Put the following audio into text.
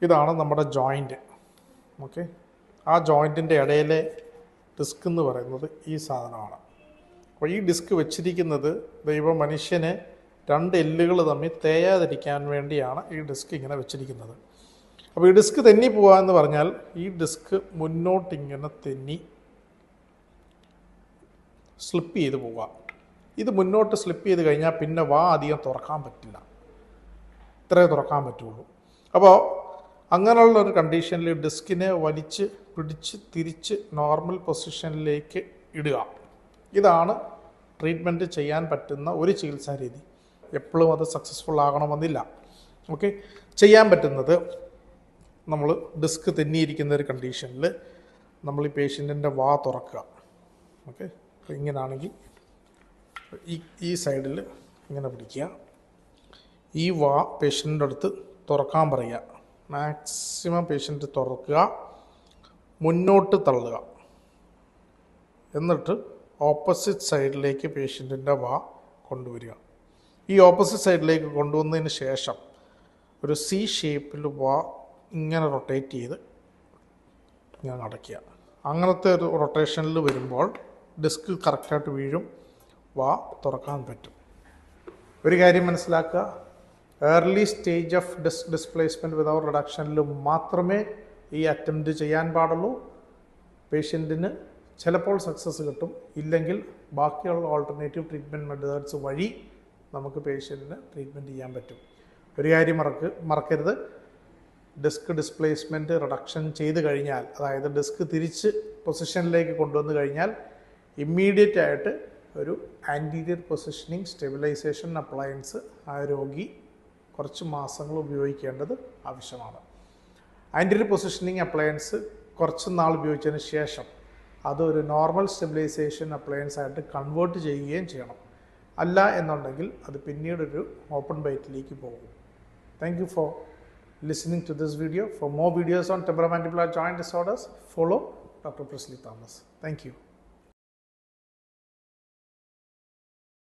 ഇതാണ് നമ്മുടെ joint. Okay, ആ ജോയിൻറ്റിൻ്റെ ഇടയിലെ ഡിസ്ക് എന്ന് പറയുന്നത് ഈ സാധനമാണ്. അപ്പോൾ ഈ ഡിസ്ക് വെച്ചിരിക്കുന്നത് ദൈവം മനുഷ്യന് 2 എല്ലുകൾ തമ്മിൽ തേയാതിരിക്കാൻ വേണ്ടിയാണ് ഈ ഡിസ്ക് ഇങ്ങനെ വെച്ചിരിക്കുന്നത്. അപ്പോൾ ഈ ഡിസ്ക് തെന്നി പോവുക എന്ന് പറഞ്ഞാൽ ഈ ഡിസ്ക് മുന്നോട്ടിങ്ങനെ തെന്നി സ്ലിപ്പ് ചെയ്ത് പോവുക. ഇത് മുന്നോട്ട് സ്ലിപ്പ് ചെയ്ത് കഴിഞ്ഞാൽ പിന്നെ അധികം തുറക്കാൻ പറ്റില്ല, ഇത്രേ തുറക്കാൻ പറ്റുള്ളൂ. അപ്പോൾ അങ്ങനെയുള്ള ഒരു കണ്ടീഷനിൽ ഡിസ്കിനെ വലിച്ച് പിടിച്ച് തിരിച്ച് നോർമൽ പൊസിഷനിലേക്ക് ഇടുക. ഇതാണ് ട്രീറ്റ്മെൻറ്റ് ചെയ്യാൻ പറ്റുന്ന ഒരു ചികിത്സാ രീതി. എപ്പോഴും അത് സക്സസ്ഫുൾ ആകണമെന്നില്ല. ഓക്കെ, ചെയ്യാൻ പറ്റുന്നത് നമ്മൾ ഡിസ്ക് തെന്നിയിരിക്കുന്ന ഒരു കണ്ടീഷനിൽ നമ്മൾ ഈ പേഷ്യൻറ്റിൻ്റെ തുറക്കുക. ഓക്കെ, അപ്പോൾ ഇങ്ങനെയാണെങ്കിൽ ഈ സൈഡിൽ ഇങ്ങനെ പിടിക്കുക. ഈ പേഷ്യൻ്റെ അടുത്ത് തുറക്കാൻ പറയുക. മാക്സിമം പേഷ്യൻ്റ് തുറക്കുക, മുന്നോട്ട് തള്ളുക. എന്നിട്ട് ഓപ്പോസിറ്റ് സൈഡിലേക്ക് പേഷ്യൻറ്റിൻ്റെ കൊണ്ടുവരിക. ഈ ഓപ്പോസിറ്റ് സൈഡിലേക്ക് കൊണ്ടുവന്നതിന് ശേഷം ഒരു C ഷേപ്പിൽ ഇങ്ങനെ റൊട്ടേറ്റ് ചെയ്ത് ഇങ്ങനെ അടയ്ക്കുക. അങ്ങനത്തെ ഒരു റൊട്ടേഷനിൽ വരുമ്പോൾ ഡിസ്ക് കറക്റ്റായിട്ട് വീഴും, തുറക്കാൻ പറ്റും. ഒരു കാര്യം മനസ്സിലാക്കുക, early stage of disc displacement without റിഡക്ഷനിൽ മാത്രമേ ഈ അറ്റംപ്റ്റ് ചെയ്യാൻ പാടുള്ളൂ. പേഷ്യൻറ്റിന് ചിലപ്പോൾ സക്സസ് കിട്ടും, ഇല്ലെങ്കിൽ ബാക്കിയുള്ള ഓൾട്ടർനേറ്റീവ് ട്രീറ്റ്മെൻറ്റ് മെത്തേഡ്സ് വഴി നമുക്ക് പേഷ്യൻറ്റിന് ട്രീറ്റ്മെൻറ്റ് ചെയ്യാൻ പറ്റും. ഒരു കാര്യം മറക്കരുത്, ഡിസ്ക് ഡിസ്പ്ലേസ്മെൻറ്റ് റിഡക്ഷൻ ചെയ്ത് കഴിഞ്ഞാൽ, അതായത് ഡിസ്ക് തിരിച്ച് പൊസിഷനിലേക്ക് കൊണ്ടുവന്ന് കഴിഞ്ഞാൽ ഇമ്മീഡിയറ്റ് ആയിട്ട് ഒരു ആൻറ്റീരിയർ പൊസിഷനിങ് സ്റ്റെബിലൈസേഷൻ അപ്ലയൻസ് ആ രോഗി കുറച്ച് മാസങ്ങൾ ഉപയോഗിക്കേണ്ടത് ആവശ്യമാണ്. ആൻറ്റീരിയർ പൊസിഷനിങ് അപ്ലയൻസ് കുറച്ച് നാൾ ഉപയോഗിച്ചതിന് ശേഷം അതൊരു നോർമൽ സ്റ്റെബിലൈസേഷൻ അപ്ലയൻസ് ആയിട്ട് കൺവേർട്ട് ചെയ്യുകയും ചെയ്യണം. അല്ല എന്നുണ്ടെങ്കിൽ അത് പിന്നീടൊരു ഓപ്പൺ ബൈറ്റിലേക്ക് പോകും. Thank you for listening to this video. For more videos on temporomandibular joint disorders, follow Dr. Presley Thomas. Thank you.